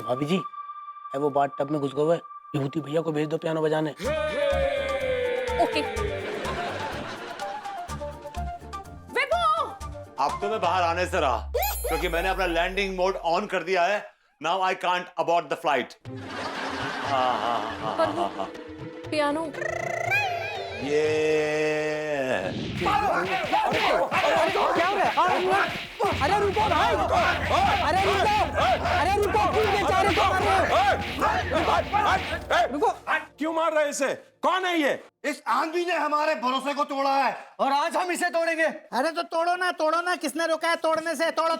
भाभी जी, वो bath tub में घुस गए, विभूति भैया को भेज दो पियानो बजाने। ओके। विभू! अब तो मैं बाहर आने से रहा क्योंकि मैंने अपना लैंडिंग मोड ऑन कर दिया है। Now I can't abort the flight. Piano. ये क्या हो गया? अरे रुको भाई! अरे रुको! क्यों बेचारे को मार रहे हो? रुको! क्यों मार रहे इसे? कौन है ये? इस आंधी ने हमारे भरोसे को तोड़ा है और आज हम इसे तोड़ेंगे। अरे तो तोड़ो ना, किसने रोका है तोड़ने से? तोड़ो!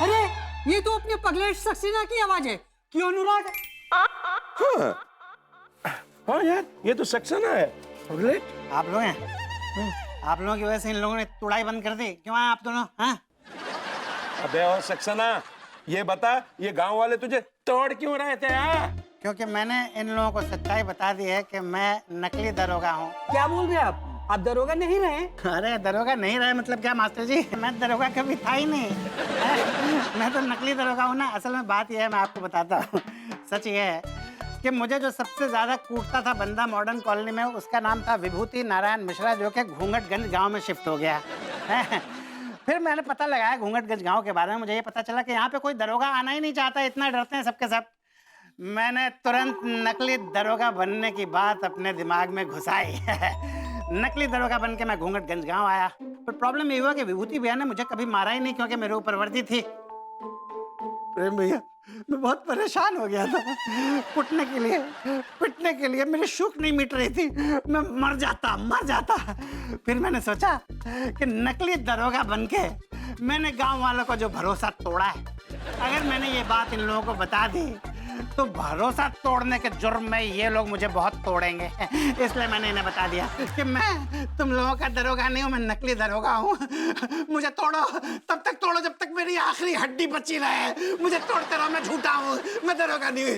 अरे ये तो अपने पगलेट सक्सेना की आवाज है। क्यों अनुराग? हाँ यार, ये तो सक्सेना है। पगलेट आप लोग हैं? आप लोगों की वजह से इन लोगों ने तुड़ाई बंद कर दी। क्यों आए आप दोनों? हाँ? अबे और सक्सेना, ये बता, ये गांव वाले तुझे तोड़ क्यों रहे थे? क्योंकि मैंने इन लोगों को सच्चाई बता दी है कि मैं नकली दरोगा हूँ। क्या बोल रहे हैं आप? आप दरोगा नहीं रहे? अरे दरोगा नहीं रहे मतलब क्या मास्टर जी? मैं दरोगा कभी था ही नहीं। मैं तो नकली दरोगा हूँ ना। असल में बात यह है, मैं आपको बताता हूँ। सच ये है कि मुझे जो सबसे ज्यादा कूटता था बंदा मॉडर्न कॉलोनी में, उसका नाम था विभूति नारायण मिश्रा, जो कि घूंघटगंज गांव में शिफ्ट हो गया। फिर मैंने पता लगाया घूंघटगंज गांव के बारे में। मुझे ये पता चला कि यहाँ पे कोई दरोगा आना ही नहीं चाहता, इतना डरते हैं सबके सब। मैंने तुरंत नकली दरोगा बनने की बात अपने दिमाग में घुसाई। नकली दरोगा बन के मैं घूंघटगंज गांव आया। पर प्रॉब्लम ये हुआ कि विभूति भैया ने मुझे कभी मारा ही नहीं, क्योंकि मेरे ऊपर वर्दी थी। प्रेम भैया, मैं बहुत परेशान हो गया था। पिटने के लिए मेरी शूक नहीं मिट रही थी। मैं मर जाता। फिर मैंने सोचा कि नकली दरोगा बनके मैंने गांव वालों को जो भरोसा तोड़ा है, अगर मैंने ये बात इन लोगों को बता दी तो भरोसा तोड़ने के जुर्म में ये लोग मुझे बहुत तोड़ेंगे। इसलिए मैंने इन्हें बता दिया कि मैं तुम लोगों का दरोगा नहीं हूँ, मैं नकली दरोगा हूँ। मुझे तोड़ो, तब तक तोड़ो जब तक मेरी आखिरी हड्डी बची रहे। मुझे तोड़ते रहो, मैं झूठा हूँ, मैं दरोगा नहीं हूँ।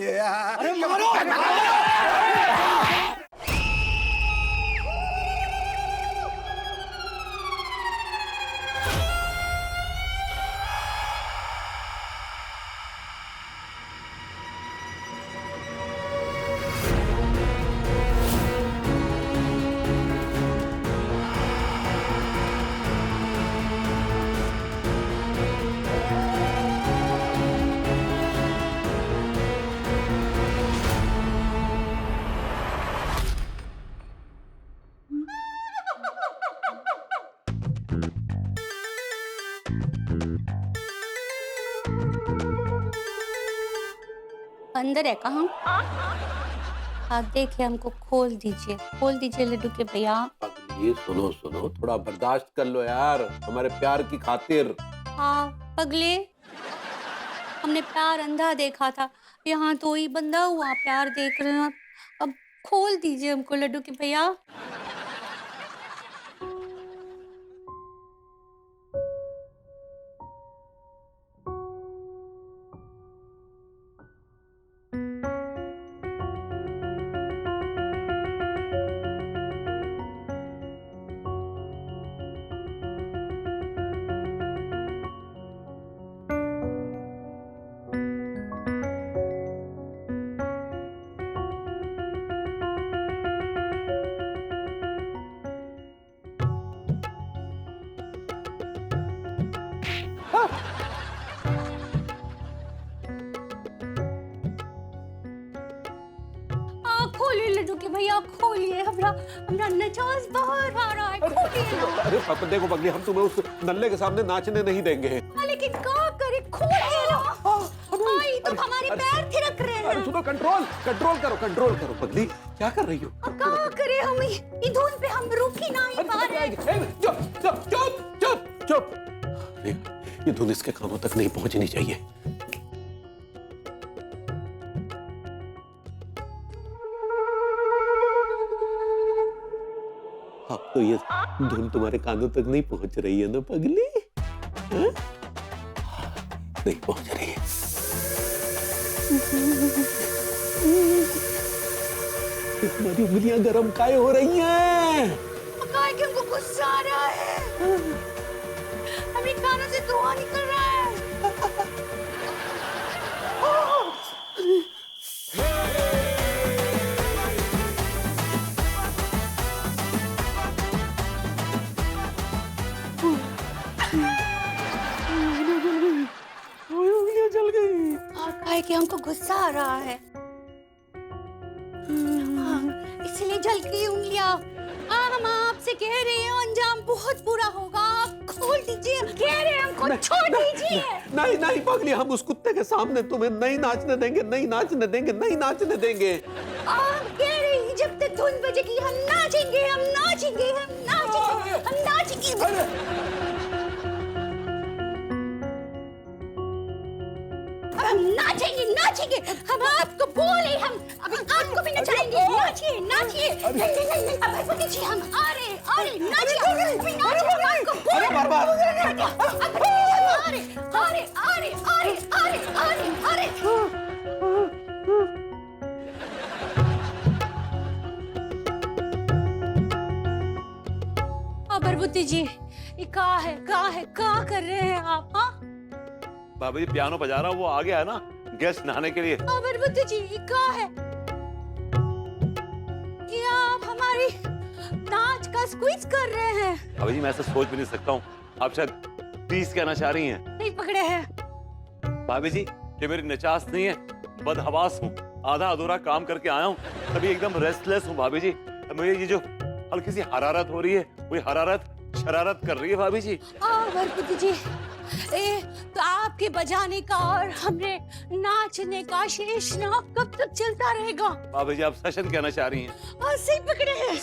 अंदर है कहाँ? आप देखिए, हमको खोल दीजिए लड्डू के भैया। ये सुनो, थोड़ा बर्दाश्त कर लो यार, हमारे प्यार की खातिर। हाँ पगले, हमने प्यार अंधा देखा था, यहाँ तो ही बंदा हुआ प्यार देख रहे हैं। अब खोल दीजिए हमको लड्डू के भैया। खोलिए लड्डू के भैया, खोलिए। हमरा नचास बाहर आ रहा है, खोलिए ना। अरे देखो पगली, हम तुम्हें उस नल्ले के सामने नाचने नहीं देंगे। लेकिन क्या करे, खोलिए ना। आई तो हमारे पैर थिरक रहे हैं। अरे सुनो, कंट्रोल करो पगली, क्या कर रही हो? क्या करे हम, ये धुन पे हम रुक ही नहीं पा रहे। चुप। ये धुन इसके कानों तक नहीं पहुंचनी चाहिए। अब तो ये धुन तुम्हारे कानों तक नहीं पहुंच रही है ना पगली? हाँ? नहीं पहुंच रही है। तुम्हारी उंगलियां गर्म काहे हो रही हैं? काय कि हमको गुस्सा आ रहा है, हमें कानों से धुआं निकल रहा है। है कि हमको गुस्सा आ रहा है। हाँ, इसलिए जलती उंगलियां। हम आपसे कह रहे हैं अंजाम बहुत बुरा होगा, आप खोल दीजिए। कह रहे हैं हमको छोड़ दीजिए। नहीं नहीं पगली, हम उस कुत्ते के सामने तुम्हें नहीं नाचने देंगे, नहीं नाचने देंगे, नहीं नाचने देंगे। आप कह रहे हैं जब तक धुन बजेगी हम नाचेंगे, हम नाचेंगे, हम नाचेंगे, हम नाचेंगे। हम नाचेंगे, नाचेंगे। हम आपको बोले, हम अभी आपको भी नचाएंगे। नाचिए, नाचिए। नहीं नहीं नहीं, अब ऐसा कीजिए, हम आ रहे, नाचिए, अभी नाचिए। हम आपको बोले, अरे बार बार अब हम आ रहे, आ रहे, आ रहे, आ रहे, आ रहे, आ रहे, आ रहे। अबरबुद्धी जी, ये कहाँ है, कहाँ है, कहाँ कर रहे हैं आप? हाँ, भाभी जी पियानो बजा रहा हूँ, वो आ गया है ना गेस्ट नहाने के लिए। अबरबुद्धी जी, ये कहाँ है? ये आप हमारी नाच का स्क्वीज कर रहे हैं। भाभी जी मैं ऐसा सोच भी नहीं सकता हूँ, आप शायद प्लीज कहना चाह रही हैं। नहीं पकड़े हैं। भाभी जी ये मेरी निचास नहीं है, बदहवास हूँ, आधा अधूरा काम करके आया हूँ, तभी एकदम रेस्टलेस हूँ भाभी जी। मुझे ये जो हल्की सी हरारत हो रही है, वही हरारत शरारत कर रही है भाभी जी। अबरबुद्धी जी, तो आपके बजाने का और हमने नाचने का शेष नाग कब तक चलता रहेगा? भाभी जी आप सेशन कहना चाह रही हैं। सही पकड़े हैं।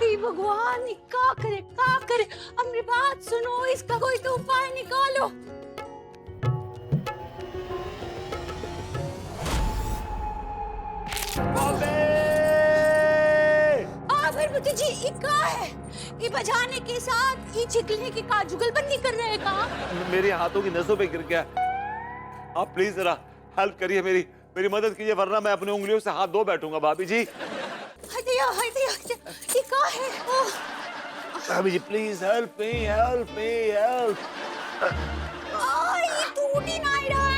हे भगवान, क्या करे, क्या करे? अपनी बात सुनो, इसका कोई तो उपाय निकालो। अबरबुद्धी जी, ये क्या है? ये बजाने के साथ ये चिकने की का जुगलबंदी कर रहे हैं का? मेरे हाथों की नसों पे गिर गया। आप प्लीज जरा हेल्प करिए, मेरी मदद कीजिए, वरना मैं अपनी उंगलियों से हाथ धो बैठूंगा भाभी जी। हटिया, हटिया, हटिया। ये क्या है? ओह, भाभी जी please help me, help me, help. ये टूट ही नहीं रहा है।